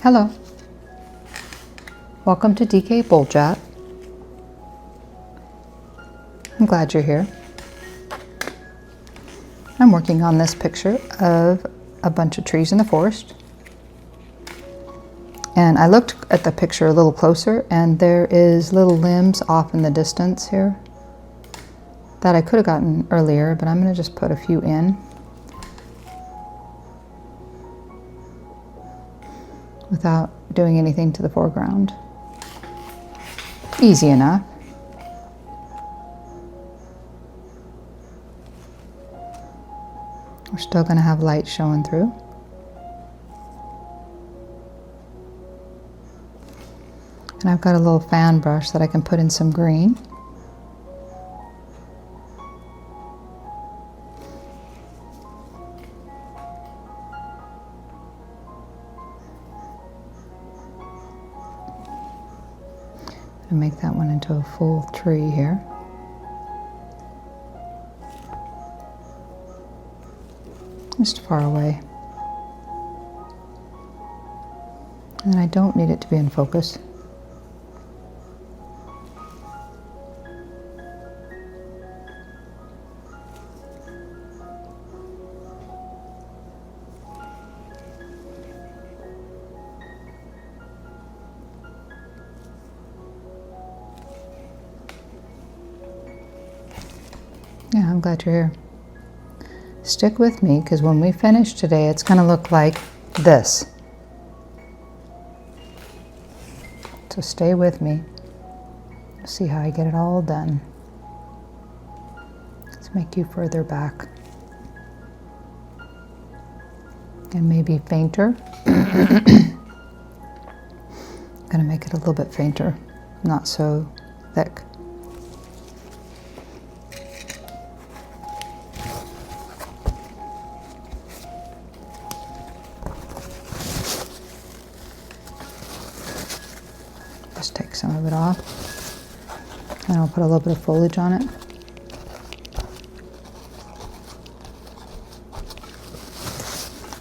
Hello, welcome to DK Bull Chat. I'm glad you're here. I'm working on this picture of a bunch of trees in the forest. And I looked at the picture a little closer and there is little limbs off in the distance here that I could have gotten earlier, but I'm going to just put a few in without doing anything to the foreground. Easy enough. We're still going to have light showing through. And I've got a little fan brush that I can put in some green. And make that one into a full tree here. Just far away. And I don't need it to be in focus. Yeah, I'm glad you're here. Stick with me, because when we finish today, it's going to look like this. So stay with me. See how I get it all done. Let's make you further back. And maybe fainter. I'm going to make it a little bit fainter, not so thick. Just take some of it off, and I'll put a little bit of foliage on it.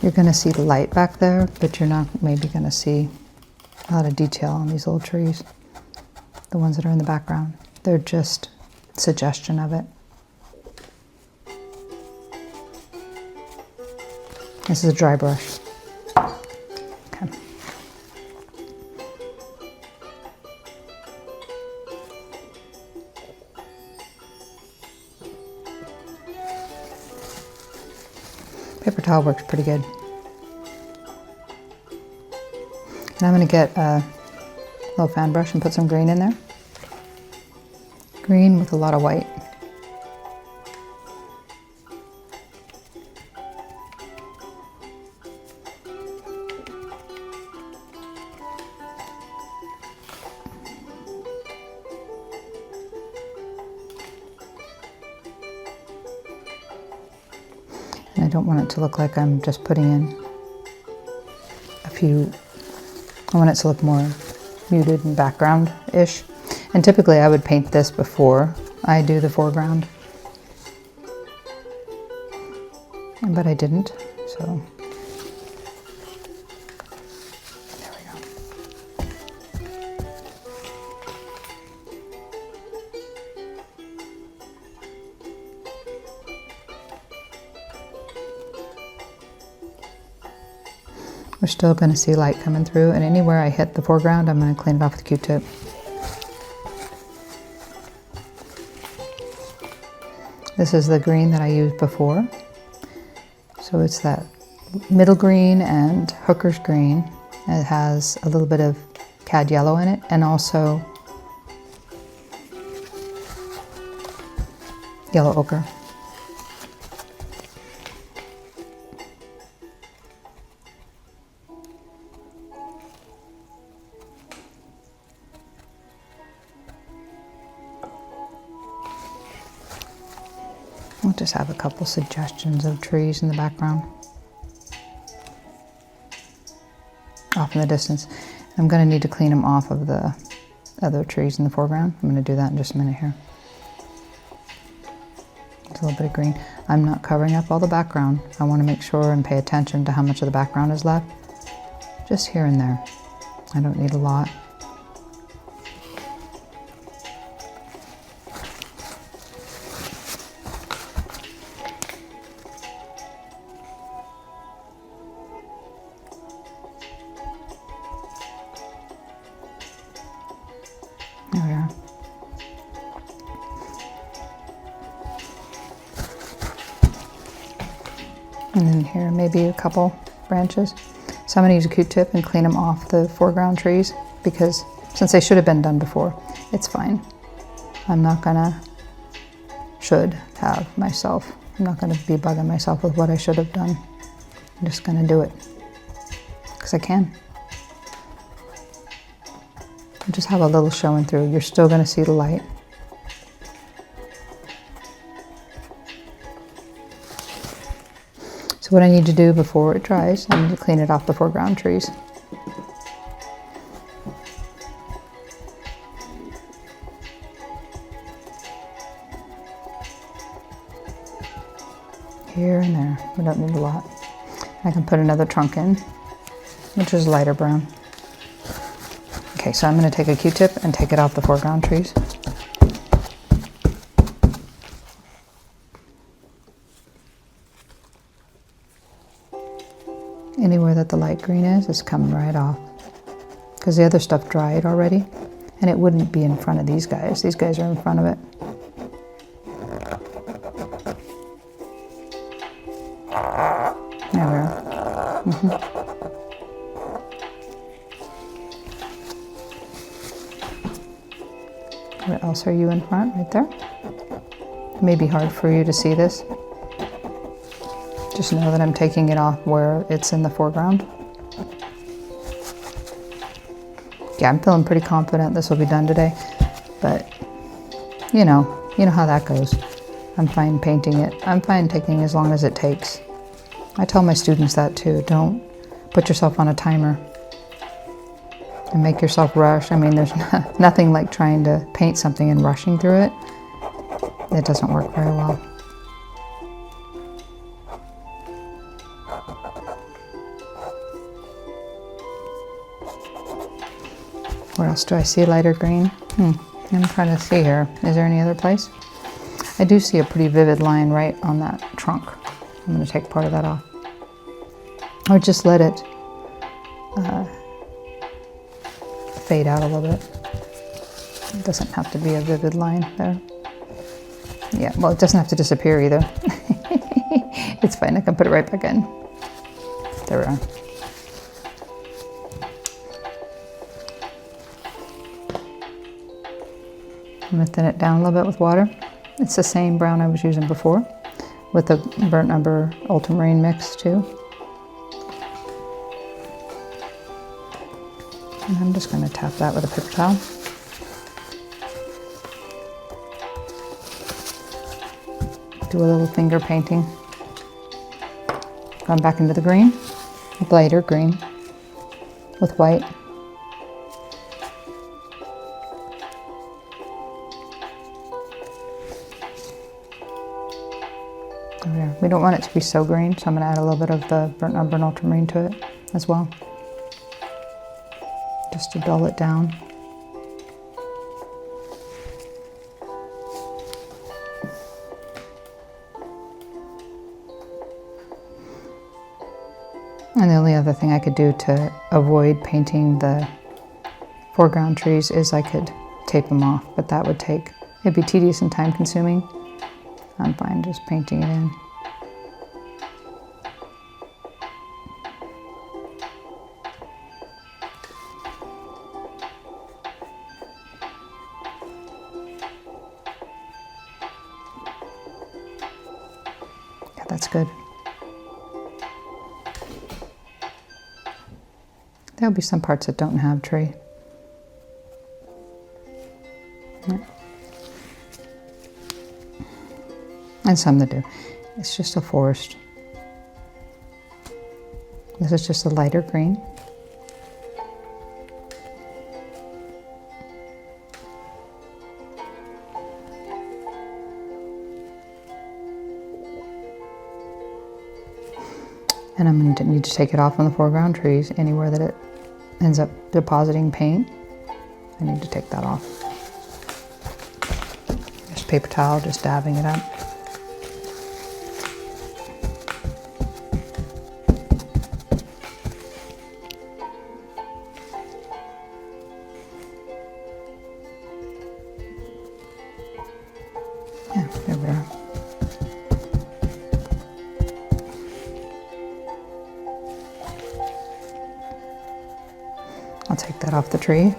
You're going to see the light back there, but you're not maybe going to see a lot of detail on these little trees, the ones that are in the background. They're just suggestion of it. This is a dry brush. Okay. Paper towel works pretty good. And I'm going to get a little fan brush and put some green in there. Green with a lot of white. And I don't want it to look like I'm just putting in a few, I want it to look more muted and background-ish. And typically I would paint this before I do the foreground. But I didn't, so there we go. We're still going to see light coming through, and anywhere I hit the foreground, I'm going to clean it off with a Q-tip. This is the green that I used before. So it's that middle green and hooker's green. It has a little bit of cad yellow in it, and also yellow ochre. We'll just have a couple suggestions of trees in the background. Off in the distance. I'm going to need to clean them off of the other trees in the foreground. I'm going to do that in just a minute here. It's a little bit of green. I'm not covering up all the background. I want to make sure and pay attention to how much of the background is left. just here and there. I don't need a lot. There we are. And then here, maybe a couple branches. So I'm going to use a Q-tip and clean them off the foreground trees because since they should have been done before, it's fine. I'm not going to I'm not going to be bugging myself with what I should have done. I'm just going to do it because I can. Just have a little showing through. You're still going to see the light. So what I need to do before it dries, I need to clean it off the foreground trees. Here and there. We don't need a lot. I can put another trunk in, which is lighter brown. Okay, so I'm going to take a Q-tip and take it off the foreground trees. Anywhere that the light green is, it's coming right off. Because the other stuff dried already, and it wouldn't be in front of these guys. These guys are in front of it. There we are. Where else are you in front? Right there. It may be hard for you to see this. Just know that I'm taking it off where it's in the foreground. Yeah, I'm feeling pretty confident this will be done today, but you know how that goes. I'm fine painting it. I'm fine taking as long as it takes. I tell my students that too. Don't put yourself on a timer and make yourself rush. I mean, there's nothing like trying to paint something and rushing through it. It doesn't work very well. Where else do I see lighter green? I'm trying to see here. Is there any other place? I do see a pretty vivid line right on that trunk. I'm going to take part of that off. Or just let it fade out a little bit. It doesn't have to be a vivid line there. Yeah, well, it doesn't have to disappear either. It's fine. I can put it right back in. There we are. I'm going to thin it down a little bit with water. It's the same brown I was using before with the burnt umber ultramarine mix too. And I'm just going to tap that with a paper towel. Do a little finger painting. Going back into the green, lighter green with white. We don't want it to be so green, so I'm going to add a little bit of the burnt umber and ultramarine to it as well, just to dull it down. And the only other thing I could do to avoid painting the foreground trees is I could tape them off, but that would it'd be tedious and time consuming. I'm fine just painting it in. Yeah, that's good. There'll be some parts that don't have tree. Yeah. And some that do. It's just a forest. This is just a lighter green. And I'm going to need to take it off on the foreground trees. Anywhere that it ends up depositing paint, I need to take that off. Just paper towel, just dabbing it up. Yeah, there we are. I'll take that off the tree.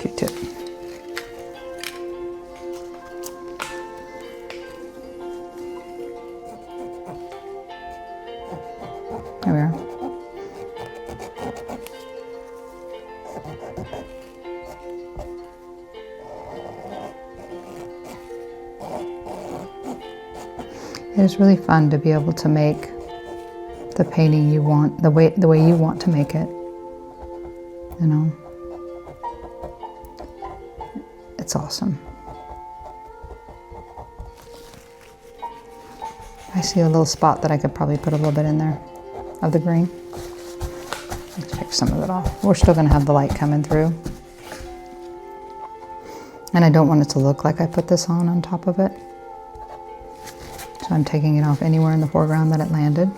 Q-tip. There we are. It is really fun to be able to make the painting you want, the way you want to make it. You know, it's awesome. I see a little spot that I could probably put a little bit in there of the green. Let's take some of it off. We're still going to have the light coming through. And I don't want it to look like I put this on top of it. So I'm taking it off anywhere in the foreground that it landed.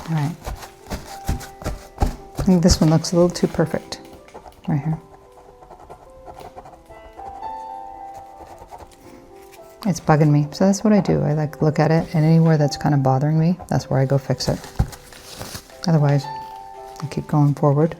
All right. I think this one looks a little too perfect right here. It's bugging me. So that's what I do. I like look at it, and anywhere that's kind of bothering me, that's where I go fix it. Otherwise, I keep going forward.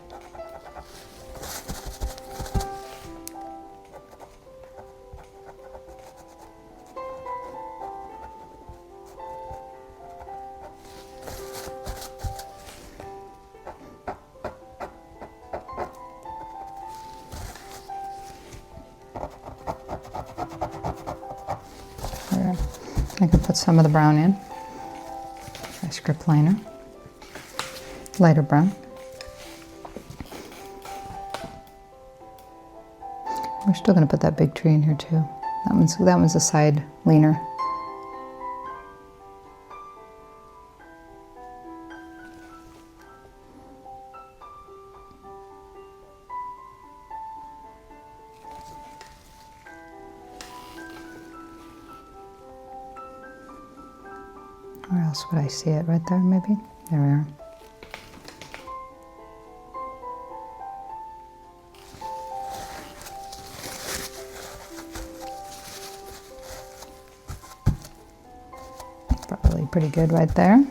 I can put some of the brown in. My script liner. Lighter brown. We're still going to put that big tree in here too. That one's a side leaner. Where else would I see it? Right there, maybe? There we are. Probably pretty good right there.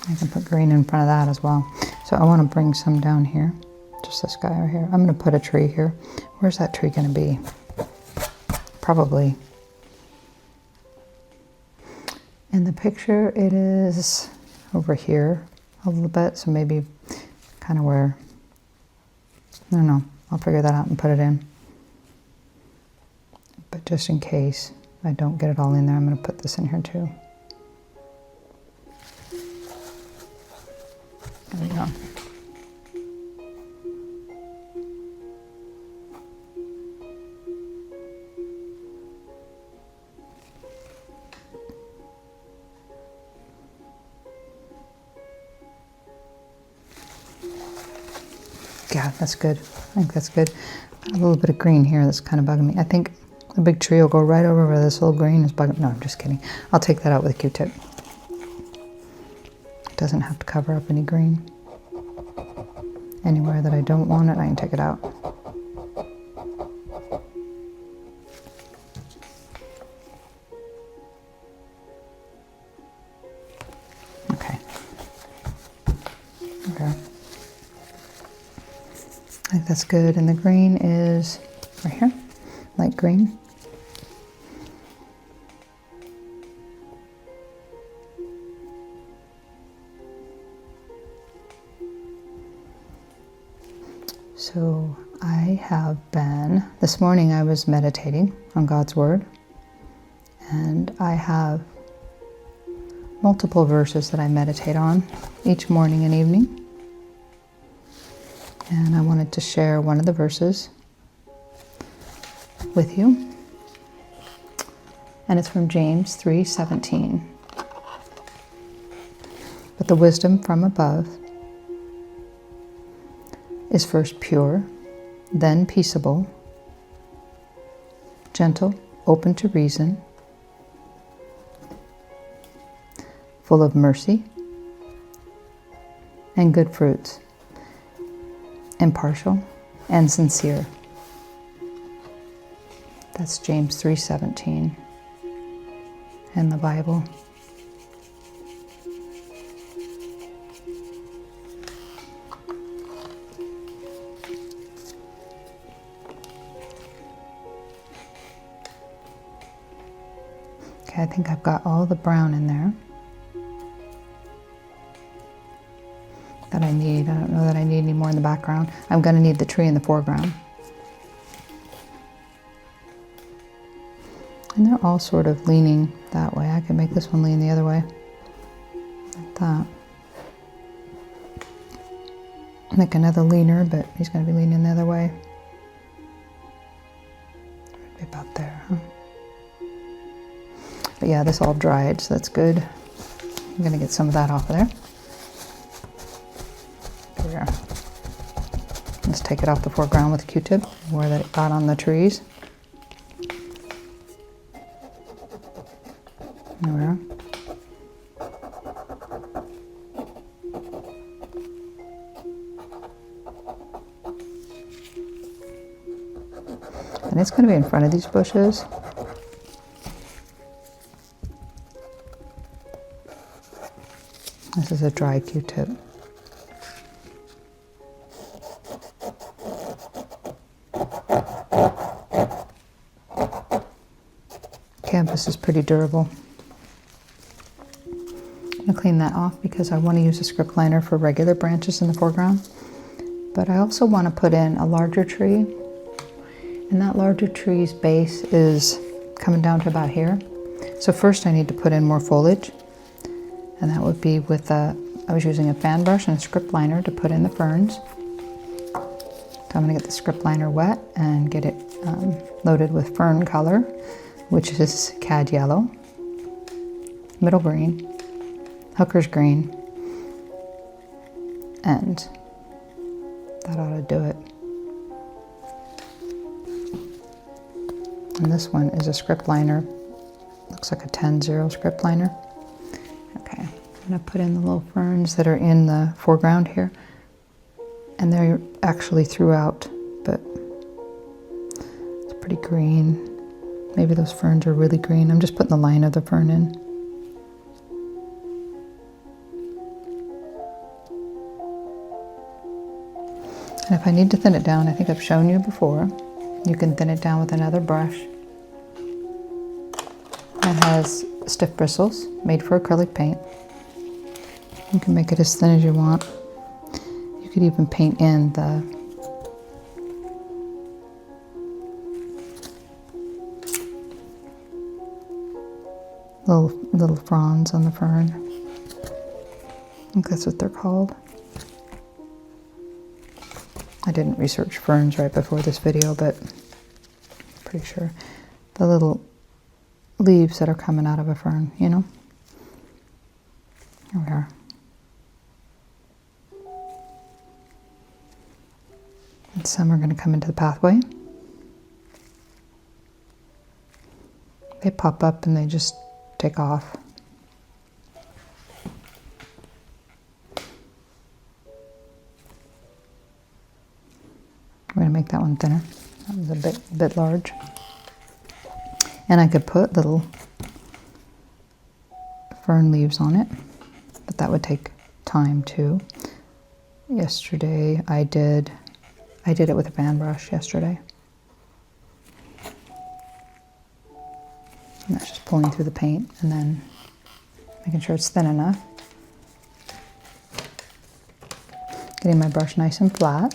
I can put green in front of that as well. So I want to bring some down here. Just this guy right here. I'm going to put a tree here. Where's that tree going to be? Probably in the picture it is over here a little bit, so maybe kind of where, I don't know, I'll figure that out and put it in. But just in case I don't get it all in there, I'm going to put this in here too. There we go. Yeah, that's good. I think that's good. A little bit of green here that's kind of bugging me. I think the big tree will go right over where this little green is bugging me. No, I'm just kidding. I'll take that out with a Q-tip. It doesn't have to cover up any green. Anywhere that I don't want it, I can take it out. Okay. Okay. I think that's good. And the green is right here, light green. So I have been, this morning I was meditating on God's Word, and I have multiple verses that I meditate on each morning and evening. And I wanted to share one of the verses with you. And it's from James 3:17. But the wisdom from above is first pure, then peaceable, gentle, open to reason, full of mercy and good fruits, impartial and sincere. That's James 3:17 in the Bible. Okay, I think I've got all the brown in there that I need. I don't know that I need any more in the background. I'm going to need the tree in the foreground. And they're all sort of leaning that way. I can make this one lean the other way, like that. Make another leaner, but he's going to be leaning the other way. Maybe about there, huh? But yeah, this all dried, so that's good. I'm going to get some of that off of there. There. Let's take it off the foreground with a Q-tip, where that it got on the trees. There we are. And it's going to be in front of these bushes. This is a dry Q-tip. Canvas is pretty durable. I'm going to clean that off because I want to use a script liner for regular branches in the foreground. But I also want to put in a larger tree. And that larger tree's base is coming down to about here. So first I need to put in more foliage. And that would be with I was using a fan brush and a script liner to put in the ferns. So I'm going to get the script liner wet and get it loaded with fern color, which is cad yellow, middle green, hooker's green, and that ought to do it. And this one is a script liner, looks like a 10-0 script liner. Okay, I'm going to put in the little ferns that are in the foreground here. And they're actually throughout, but it's pretty green. Maybe those ferns are really green. I'm just putting the line of the fern in. And if I need to thin it down, I think I've shown you before, you can thin it down with another brush. That has stiff bristles, made for acrylic paint. You can make it as thin as you want. You could even paint in the little fronds on the fern. I think that's what they're called. I didn't research ferns right before this video, but I'm pretty sure. The little leaves that are coming out of a fern, you know? Here we are. And some are going to come into the pathway. They pop up and they just take off. I'm going to make that one thinner. That was a bit large. And I could put little fern leaves on it, but that would take time too. Yesterday I did it with a fan brush yesterday. And that's just pulling through the paint and then making sure it's thin enough. Getting my brush nice and flat.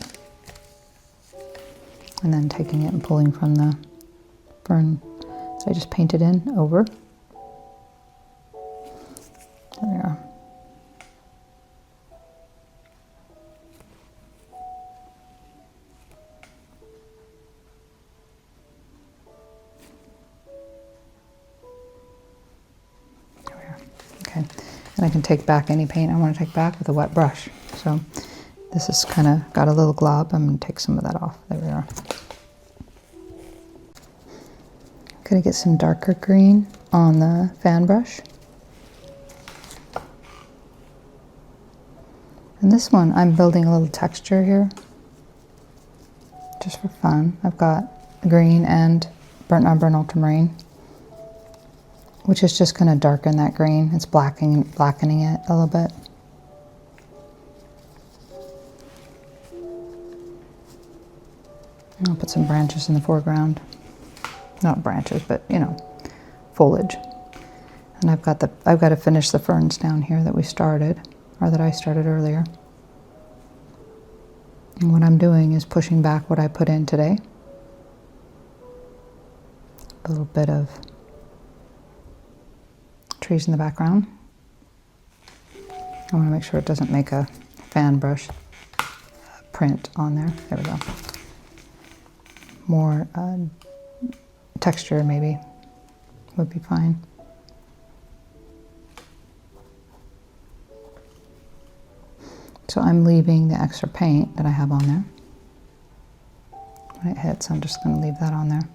and then taking it and pulling from the fern that I just painted in over. There we are. There we are. Okay, and I can take back any paint I want to take back with a wet brush. So this is kind of got a little glob. I'm going to take some of that off. There we are. Gonna get some darker green on the fan brush. And this one, I'm building a little texture here, just for fun. I've got green and burnt umber and ultramarine, which is just gonna darken that green. It's blackening it a little bit. I'll put some branches in the foreground. Not branches, but you know, foliage. And I've got to finish the ferns down here that we started, or that I started earlier. And what I'm doing is pushing back what I put in today. A little bit of trees in the background. I want to make sure it doesn't make a fan brush print on there. There we go. More texture maybe would be fine. So I'm leaving the extra paint that I have on there. When it hits, I'm just going to leave that on there.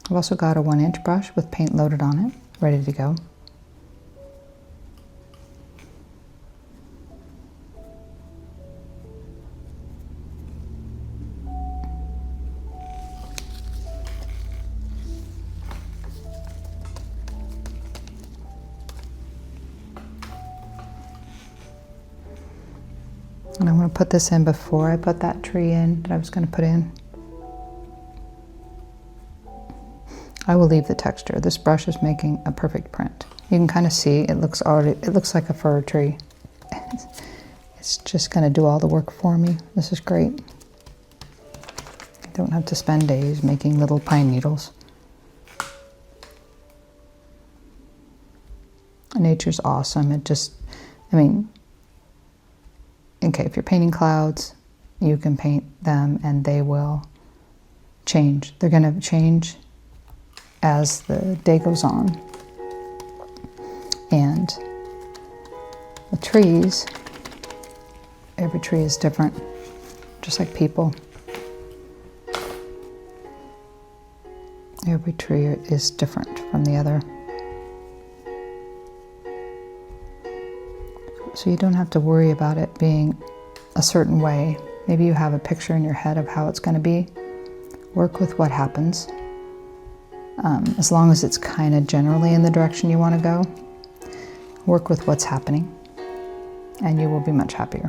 I've also got a 1-inch brush with paint loaded on it, ready to go. And I'm going to put this in before I put that tree in that I was going to put in. I will leave the texture. This brush is making a perfect print. You can kind of see it looks like a fir tree. It's just going to do all the work for me. This is great. I don't have to spend days making little pine needles. Nature's awesome. Okay, if you're painting clouds, you can paint them and they will change. They're going to change as the day goes on. And the trees, every tree is different, just like people. Every tree is different from the other. So you don't have to worry about it being a certain way. Maybe you have a picture in your head of how it's going to be. Work with what happens. As long as it's kind of generally in the direction you want to go. Work with what's happening, and you will be much happier.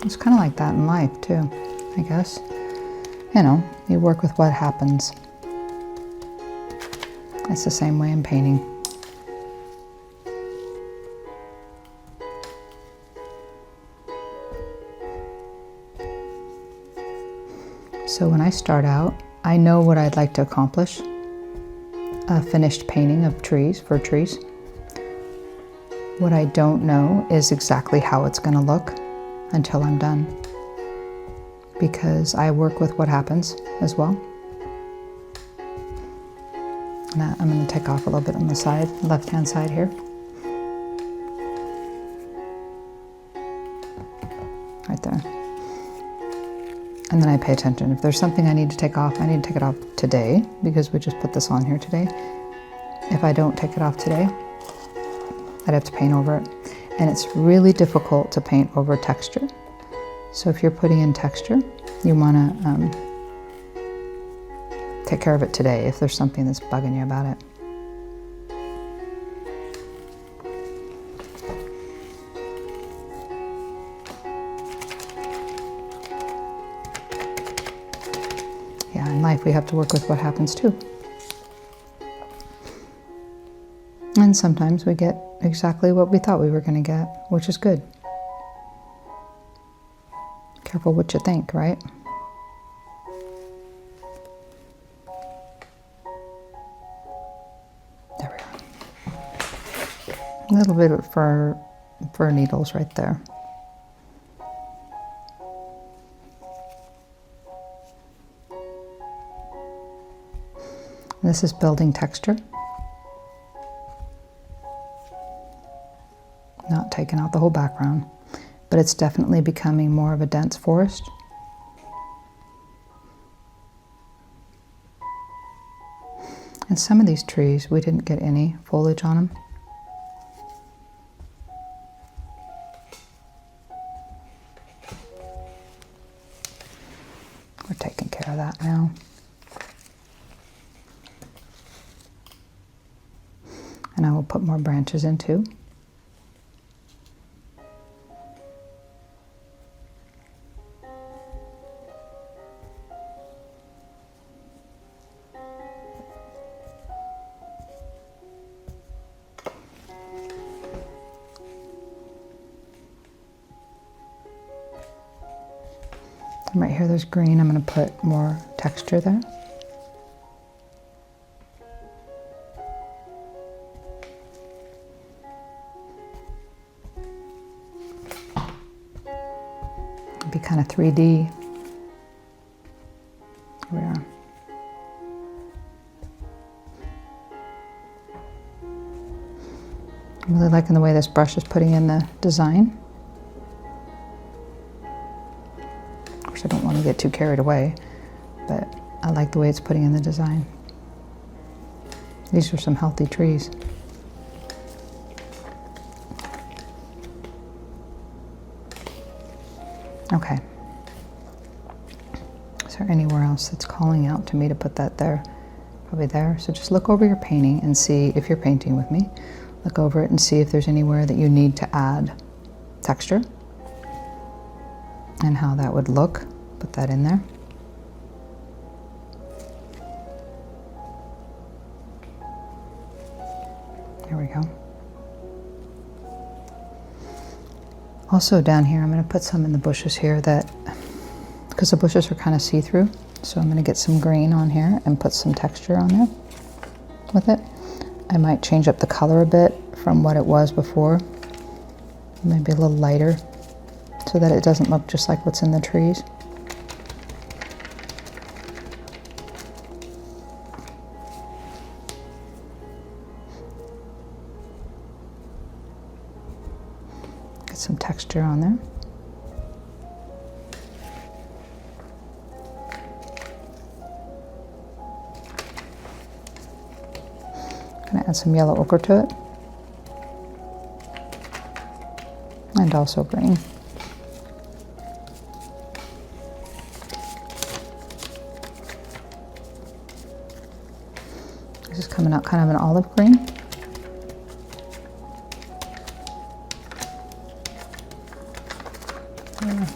It's kind of like that in life too, I guess. You know, you work with what happens. It's the same way in painting. So when I start out, I know what I'd like to accomplish. A finished painting of trees, fir trees. What I don't know is exactly how it's going to look until I'm done. Because I work with what happens as well. And I'm going to take off a little bit on the side, left-hand side here. Right there. And then I pay attention. If there's something I need to take off, I need to take it off today because we just put this on here today. If I don't take it off today, I'd have to paint over it. And it's really difficult to paint over texture. So if you're putting in texture, you want to take care of it today if there's something that's bugging you about it. Yeah, in life we have to work with what happens too. And sometimes we get exactly what we thought we were going to get, which is good. Careful what you think, right? There we go. A little bit of fir needles right there. This is building texture. Not taking out the whole background, but it's definitely becoming more of a dense forest. And some of these trees, we didn't get any foliage on them. We're taking care of that now. And I will put more branches in too. And right here, there's green. I'm going to put more texture there. Be kind of 3D. Here we are. I'm really liking the way this brush is putting in the design. Of course, I don't want to get too carried away, but I like the way it's putting in the design. These are some healthy trees. Okay. Is there anywhere else that's calling out to me to put that there? Probably there. So just look over your painting and see, if you're painting with me, look over it and see if there's anywhere that you need to add texture and how that would look. Put that in there. There we go. Also down here, I'm going to put some in the bushes here, that because the bushes are kind of see-through, so I'm going to get some green on here and put some texture on there with it. I might change up the color a bit from what it was before, maybe a little lighter, so that it doesn't look just like what's in the trees. Get some texture on there. Gonna add some yellow ochre to it. And also green. This is coming out kind of an olive green. Yeah.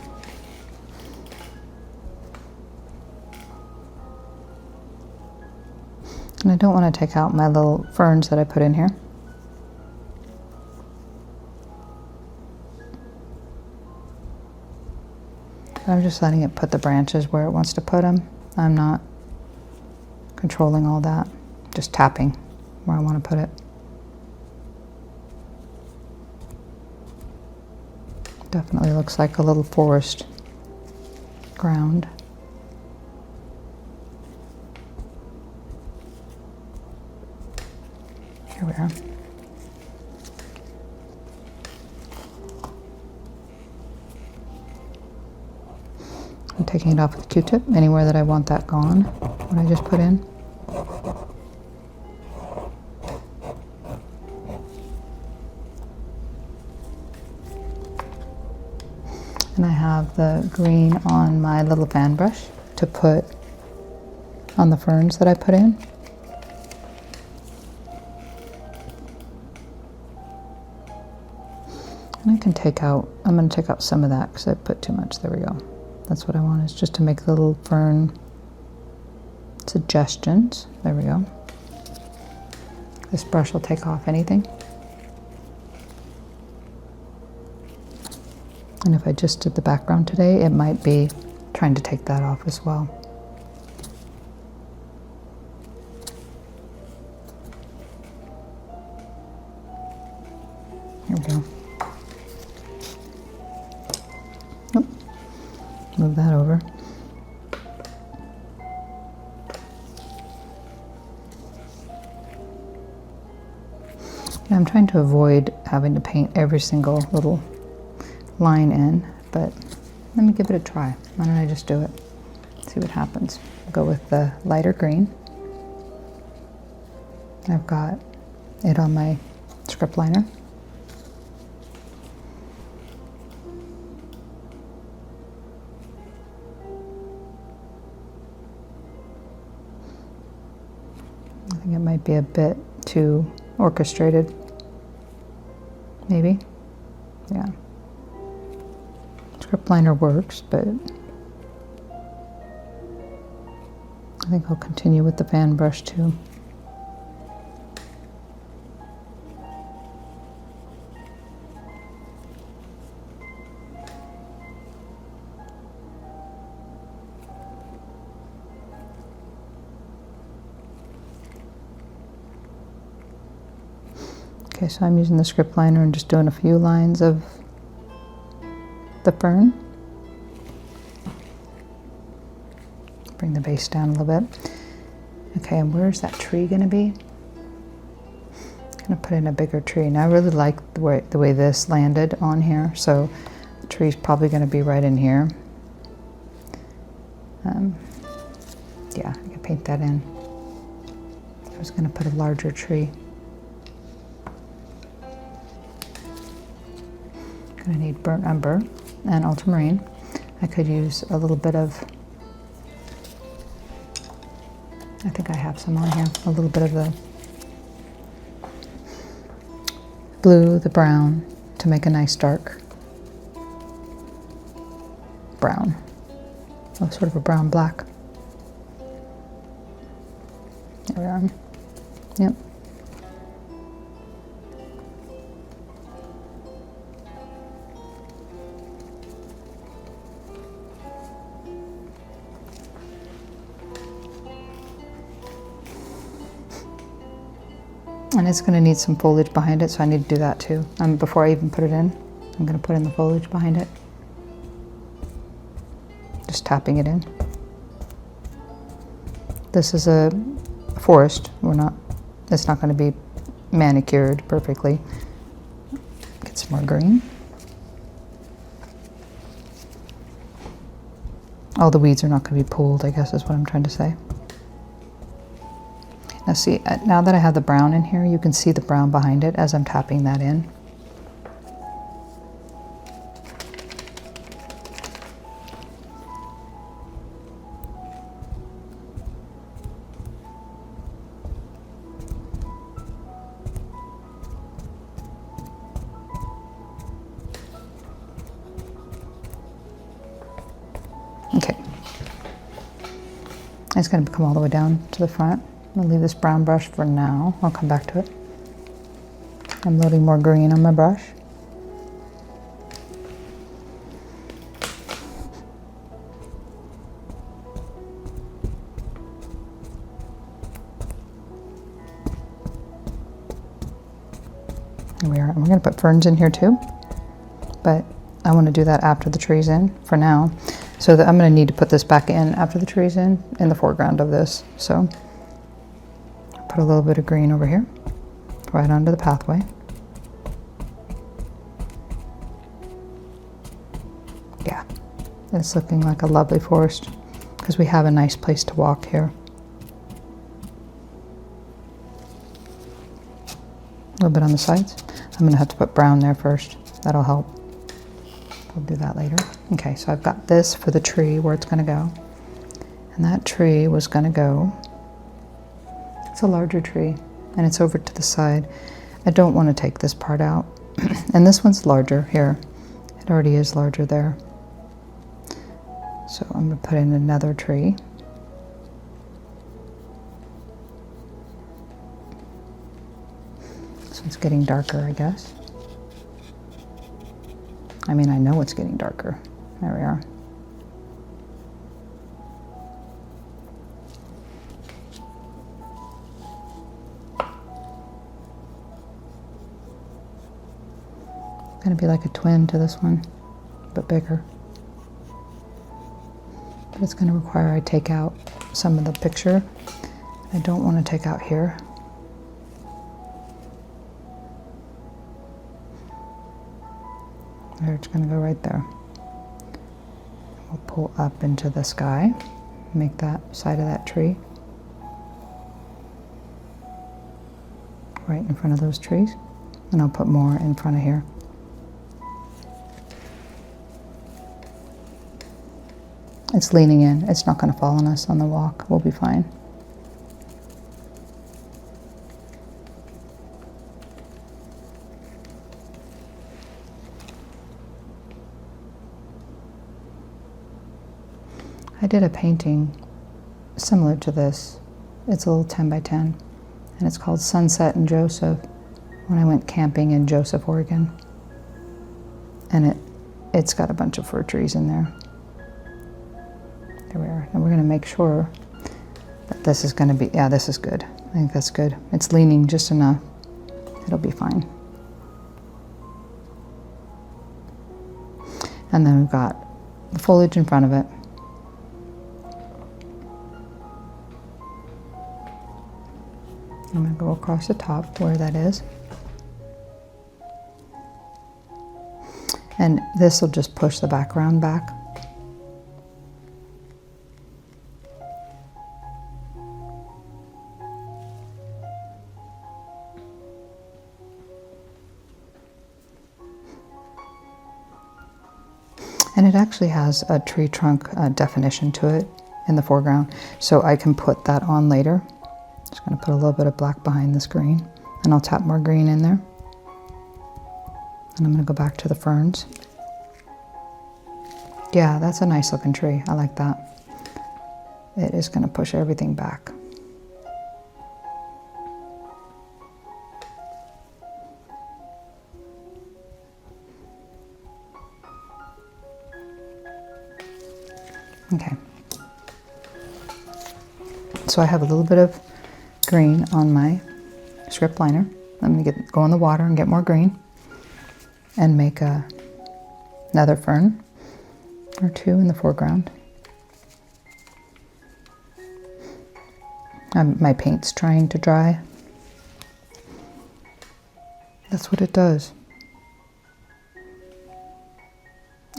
And I don't want to take out my little ferns that I put in here. I'm just letting it put the branches where it wants to put them. I'm not controlling all that, just tapping where I want to put it. Definitely looks like a little forest ground. Here we are. I'm taking it off with a Q-tip, anywhere that I want that gone, what I just put in. And I have the green on my little fan brush to put on the ferns that I put in. And I can take out, I'm going to take out some of that because I put too much. There we go. That's what I want, is just to make the little fern suggestions. There we go. This brush will take off anything. And if I just did the background today, it might be trying to take that off as well. Here we go. Nope. Move that over. Yeah, I'm trying to avoid having to paint every single little line in, but let me give it a try. Why don't I just do it? See what happens. I'll go with the lighter green. I've got it on my script liner. I think it might be a bit too orchestrated. Maybe. Yeah. Script liner works, but I think I'll continue with the fan brush too. Okay, so I'm using the script liner and just doing a few lines of the fern. Bring the base down a little bit. Okay, and where's that tree gonna be? I'm gonna put in a bigger tree. Now I really like the way this landed on here, so the tree's probably gonna be right in here. Yeah, I can paint that in. I was gonna put a larger tree. I need burnt umber and ultramarine. I could use a little bit of, I think I have some on here, a little bit of the blue, the brown, to make a nice dark brown. Oh, sort of a brown black. There we are. Yep. And it's going to need some foliage behind it, so I need to do that too. Before I even put it in, I'm going to put in the foliage behind it. Just tapping it in. This is a forest. It's not going to be manicured perfectly. Get some more green. All the weeds are not going to be pulled, I guess is what I'm trying to say. Now see, now that I have the brown in here, you can see the brown behind it as I'm tapping that in. Okay. It's going to come all the way down to the front. I'm going to leave this brown brush for now. I'll come back to it. I'm loading more green on my brush. Here we are. We're going to put ferns in here too, but I want to do that after the tree's in for now. So that I'm going to need to put this back in after the tree's in the foreground of this. So put a little bit of green over here, right onto the pathway. Yeah, it's looking like a lovely forest because we have a nice place to walk here. A little bit on the sides. I'm going to have to put brown there first. That'll help. We'll do that later. Okay, so I've got this for the tree where it's going to go. And that tree was going to go, it's a larger tree, and it's over to the side. I don't want to take this part out. And this one's larger here. It already is larger there. So I'm going to put in another tree. So it's getting darker, I guess. I mean, I know it's getting darker. There we are. Gonna be like a twin to this one, but bigger. But it's gonna require I take out some of the picture. I don't want to take out here. There, it's gonna go right there. We'll pull up into the sky, make that side of that tree right in front of those trees, and I'll put more in front of here. It's leaning in. It's not going to fall on us on the walk. We'll be fine. I did a painting similar to this. It's a little 10 by 10, and it's called Sunset in Joseph, when I went camping in Joseph, Oregon. And it's got a bunch of fir trees in there. There we are. And we're going to make sure that this is going to be, yeah, this is good. I think that's good. It's leaning just enough. It'll be fine. And then we've got the foliage in front of it. I'm going to go across the top where that is. And this will just push the background back. And it actually has a tree trunk definition to it in the foreground, so I can put that on later. Just going to put a little bit of black behind this green, and I'll tap more green in there. And I'm going to go back to the ferns. Yeah, that's a nice looking tree. I like that. It is going to push everything back. Okay. So I have a little bit of green on my script liner. I'm going to go in the water and get more green and make another fern or two in the foreground. My paint's trying to dry. That's what it does.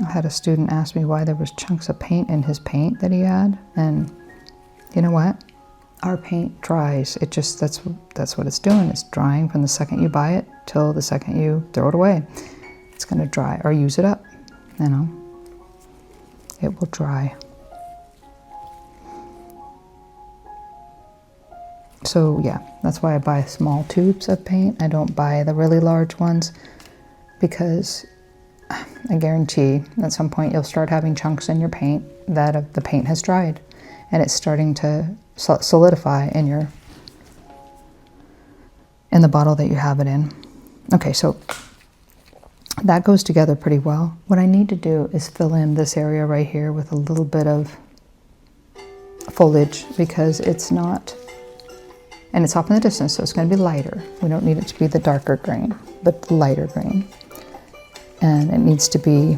I had a student ask me why there was chunks of paint in his paint that he had, and you know what? Our paint dries. It just, that's what it's doing. It's drying from the second you buy it till the second you throw it away. It's going to dry, or use it up, you know. It will dry. So yeah, that's why I buy small tubes of paint. I don't buy the really large ones, because I guarantee at some point you'll start having chunks in your paint that the paint has dried, and it's starting to solidify in the bottle that you have it in. Okay, so that goes together pretty well. What I need to do is fill in this area right here with a little bit of foliage, because it's not, and it's off in the distance, so it's going to be lighter. We don't need it to be the darker green, but the lighter green. And it needs to be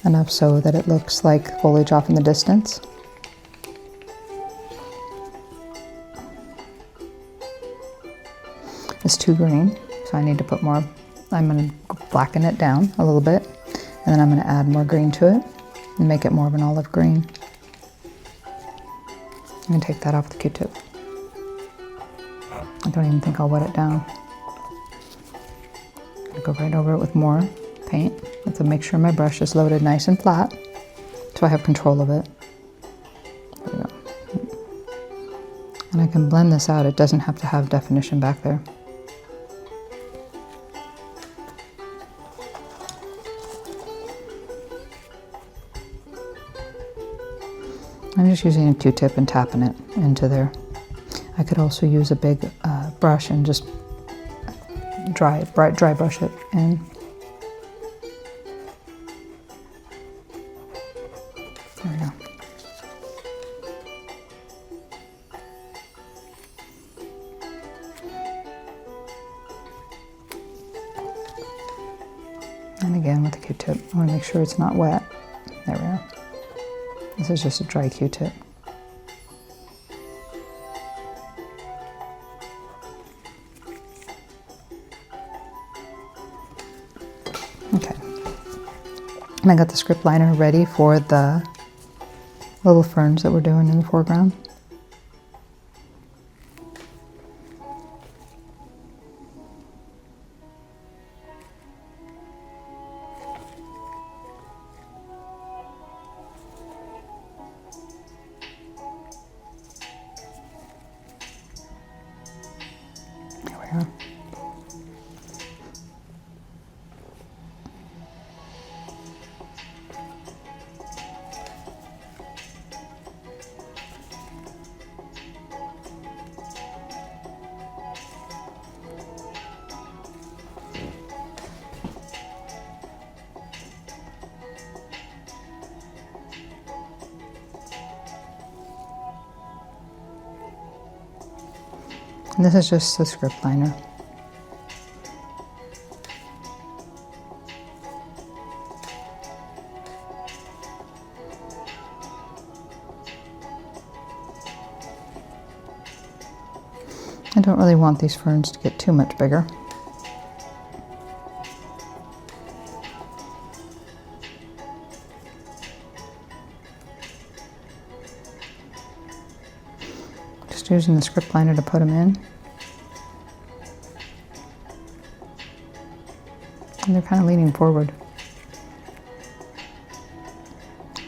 enough so that it looks like foliage off in the distance. It's too green, so I need to put more. I'm going to blacken it down a little bit, and then I'm going to add more green to it and make it more of an olive green. I'm going to take that off the Q-tip. I don't even think I'll wet it down. Go right over it with more paint. I have to make sure my brush is loaded nice and flat so I have control of it. There we go. And I can blend this out. It doesn't have to have definition back there. I'm just using a Q-tip and tapping it into there. I could also use a big brush and just dry brush it in. There we go. And again with the Q-tip, I want to make sure it's not wet. There we are. This is just a dry Q-tip. Okay. And I got the script liner ready for the little ferns that we're doing in the foreground. There we are. And this is just the script liner. I don't really want these ferns to get too much bigger. Just using the script liner to put them in. And they're kind of leaning forward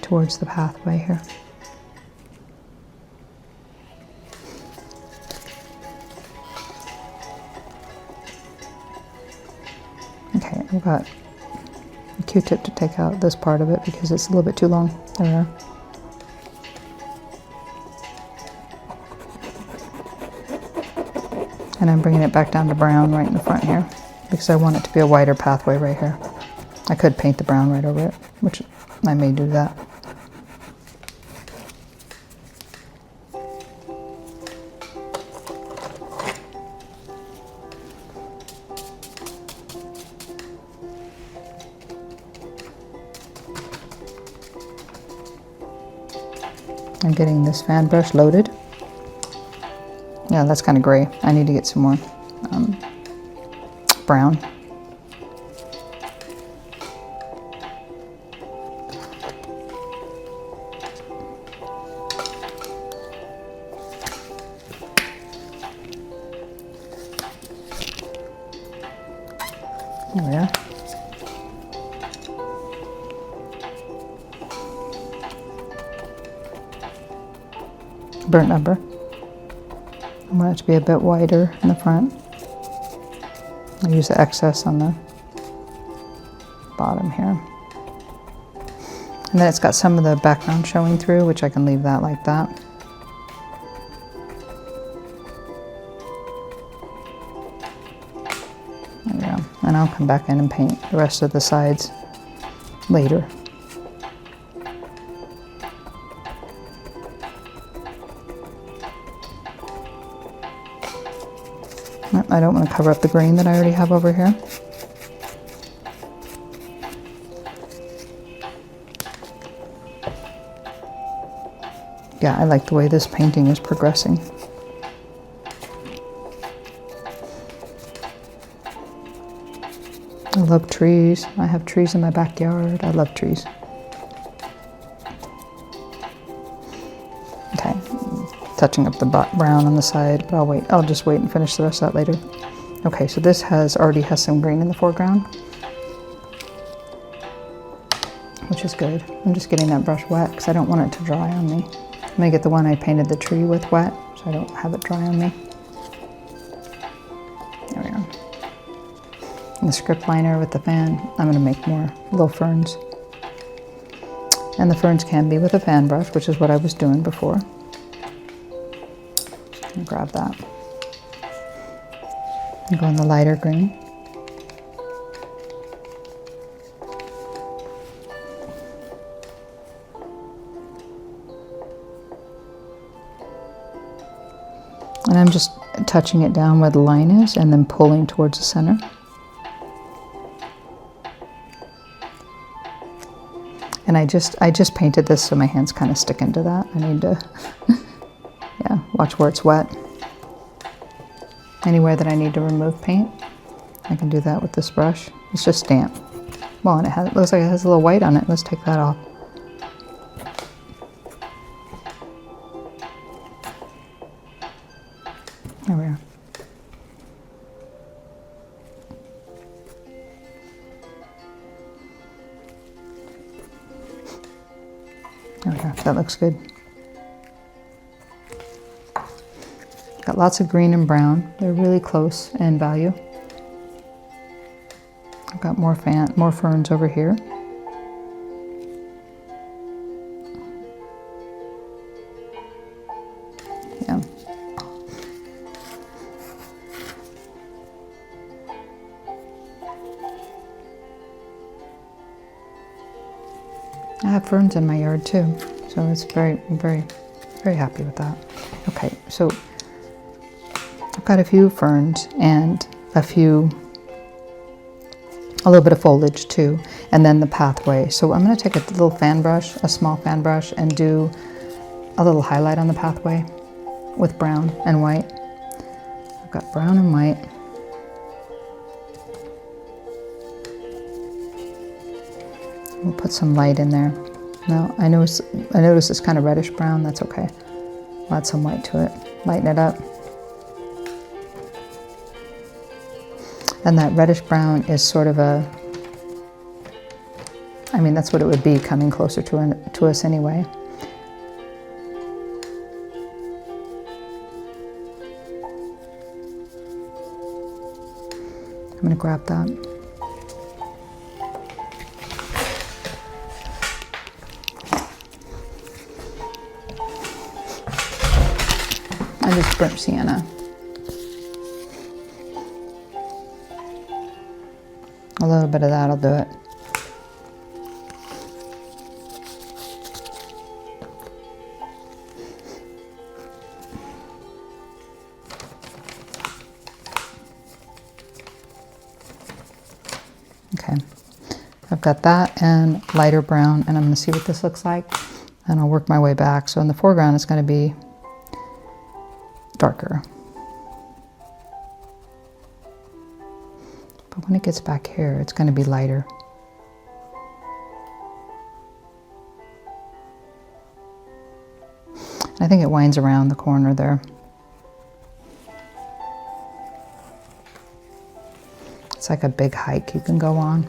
towards the pathway here. Okay, I've got a Q-tip to take out this part of it because it's a little bit too long. There we are. And I'm bringing it back down to brown right in the front here because I want it to be a wider pathway right here. I could paint the brown right over it, which I may do that. I'm getting this fan brush loaded. Yeah, that's kind of gray. I need to get some more brown. There we are. Burnt umber. I want it to be a bit wider in the front. I use the excess on the bottom here. And then it's got some of the background showing through, which I can leave that like that. There we go. And I'll come back in and paint the rest of the sides later. I don't want to cover up the green that I already have over here. Yeah, I like the way this painting is progressing. I love trees. I have trees in my backyard. I love trees. Okay, touching up the brown on the side, but I'll just wait and finish the rest of that later. Okay, so this already has some green in the foreground, which is good. I'm just getting that brush wet because I don't want it to dry on me. I'm gonna get the one I painted the tree with wet so I don't have it dry on me. There we are. And the script liner with the fan, I'm gonna make more little ferns. And the ferns can be with a fan brush, which is what I was doing before. And grab that. And go in the lighter green. And I'm just touching it down where the line is and then pulling towards the center. And I just painted this so my hands kind of stick into that. I need to, yeah, watch where it's wet. Anywhere that I need to remove paint, I can do that with this brush. It's just damp. Well, and it looks like it has a little white on it. Let's take that off. There we are. There we go. That looks good. Got lots of green and brown. They're really close in value. I've got more ferns over here. Yeah. I have ferns in my yard too, so it's very, very, very happy with that. Okay, so I've got a few ferns and a little bit of foliage too, and then the pathway. So I'm going to take a little fan brush, a small fan brush, and do a little highlight on the pathway with brown and white. I've got brown and white. We'll put some light in there. Now I notice it's kind of reddish brown. That's okay. I'll add some white to it. Lighten it up. And that reddish brown is sort of a, I mean, that's what it would be coming closer to us anyway. I'm going to grab that. And just burnt sienna. A little bit of that'll do it. Okay, I've got that and lighter brown, and I'm going to see what this looks like, and I'll work my way back. So in the foreground, it's going to be darker. But when it gets back here, it's going to be lighter. I think it winds around the corner there. It's like a big hike you can go on.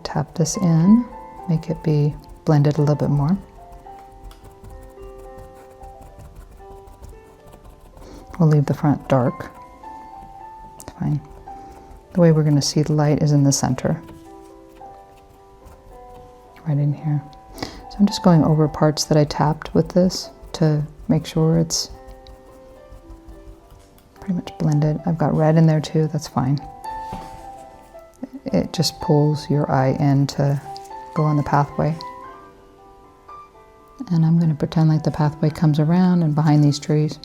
Tap this in, make it be blended a little bit more. We'll leave the front dark. It's fine. The way we're going to see the light is in the center. Right in here. So I'm just going over parts that I tapped with this to make sure it's pretty much blended. I've got red in there too, that's fine. It just pulls your eye in to go on the pathway. And I'm going to pretend like the pathway comes around and behind these trees.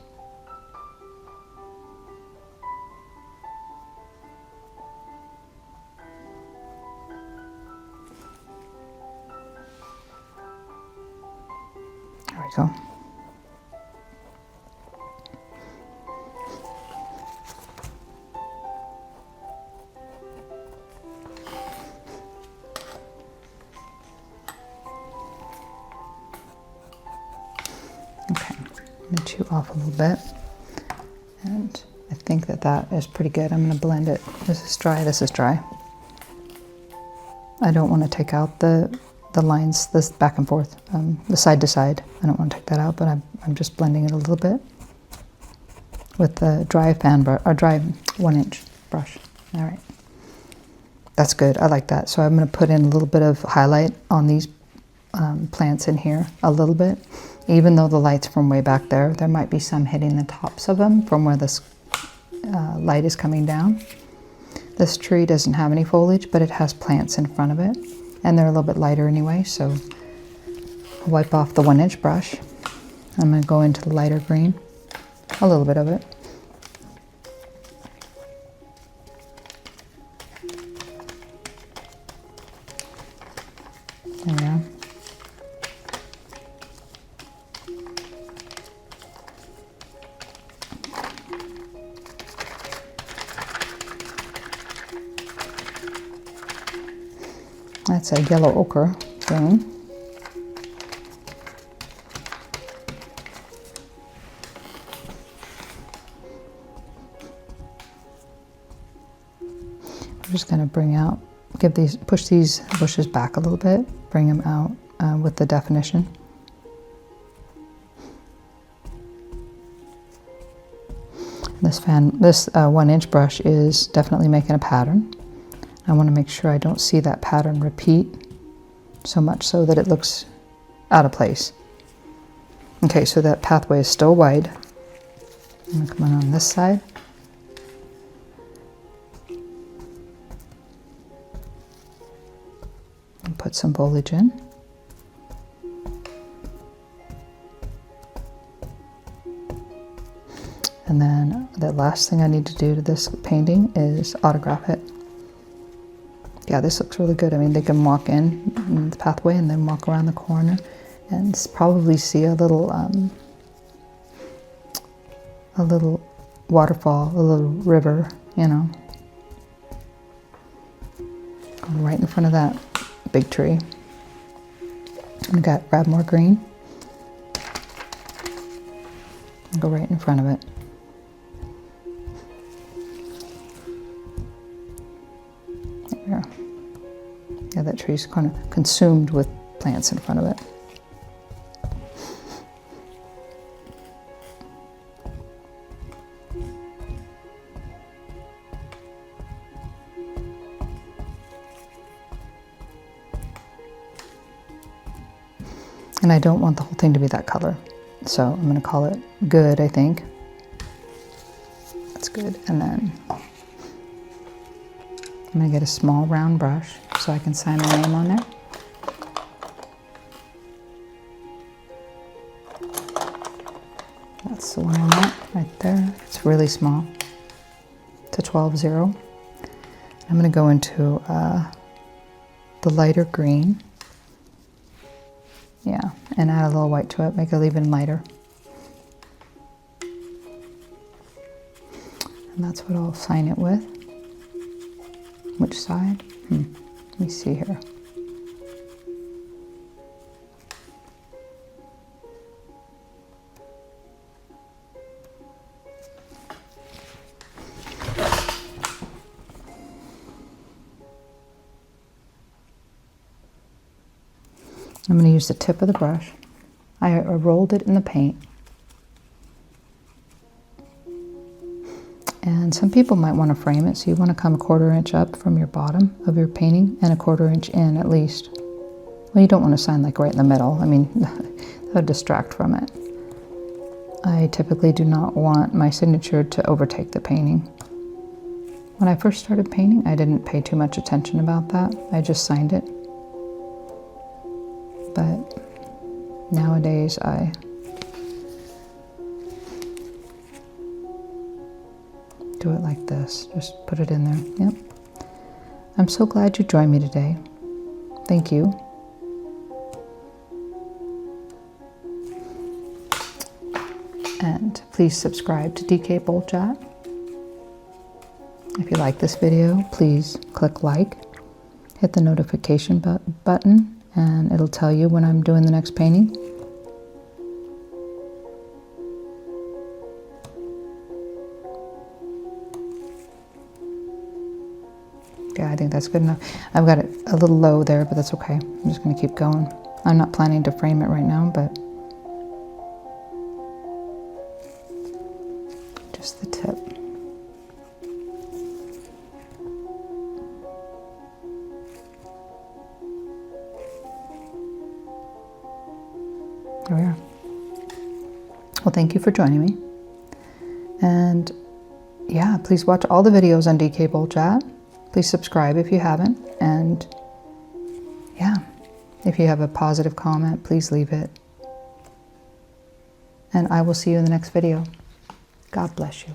There we go. Chew off a little bit, and I think that is pretty good. I'm going to blend it. This is dry, this is dry. I don't want to take out the lines, this back and forth, the side to side. I don't want to take that out, but I'm just blending it a little bit with the dry fan brush, or dry 1-inch brush. All right, that's good. I like that. So I'm going to put in a little bit of highlight on these plants in here, a little bit. Even though the light's from way back there, there might be some hitting the tops of them from where this light is coming down. This tree doesn't have any foliage, but it has plants in front of it, and they're a little bit lighter anyway, so I'll wipe off the 1-inch brush. I'm going to go into the lighter green, a little bit of it. There we are. That's a yellow ochre green. I'm just going to bring out, push these bushes back a little bit, bring them out with the definition. This 1-inch brush is definitely making a pattern. I want to make sure I don't see that pattern repeat so much so that it looks out of place. Okay, so that pathway is still wide. I'm going to come on this side. And put some foliage in. And then the last thing I need to do to this painting is autograph it. Yeah, this looks really good. I mean, they can walk in the pathway and then walk around the corner and probably see a little waterfall, a little river, you know, right in front of that big tree. I'm gonna grab more green and go right in front of it. There. Yeah, that tree's kind of consumed with plants in front of it. And I don't want the whole thing to be that color. So I'm going to call it good, I think. That's good. And then I'm going to get a small round brush so I can sign my name on there. That's the one I want right there. It's really small. It's a 12-0. I'm going to go into the lighter green. Yeah, and add a little white to it, make it even lighter. And that's what I'll sign it with. Which side? Let me see here. I'm going to use the tip of the brush. I rolled it in the paint. And some people might want to frame it, so you want to come 1/4 inch up from your bottom of your painting and 1/4 inch in at least. Well, you don't want to sign like right in the middle. I mean, that would distract from it. I typically do not want my signature to overtake the painting. When I first started painting, I didn't pay too much attention about that. I just signed it. But nowadays I do it like this. Just put it in there. Yep. I'm so glad you joined me today. Thank you. And please subscribe to DK Bold Chat. If you like this video, please click like, hit the notification button, and it'll tell you when I'm doing the next painting. Yeah, I think that's good enough. I've got it a little low there, but that's okay. I'm just going to keep going. I'm not planning to frame it right now, but just the tip. There we are. Well, thank you for joining me. And yeah, please watch all the videos on DK Bold Chat. Please subscribe if you haven't. And yeah, if you have a positive comment, please leave it. And I will see you in the next video. God bless you.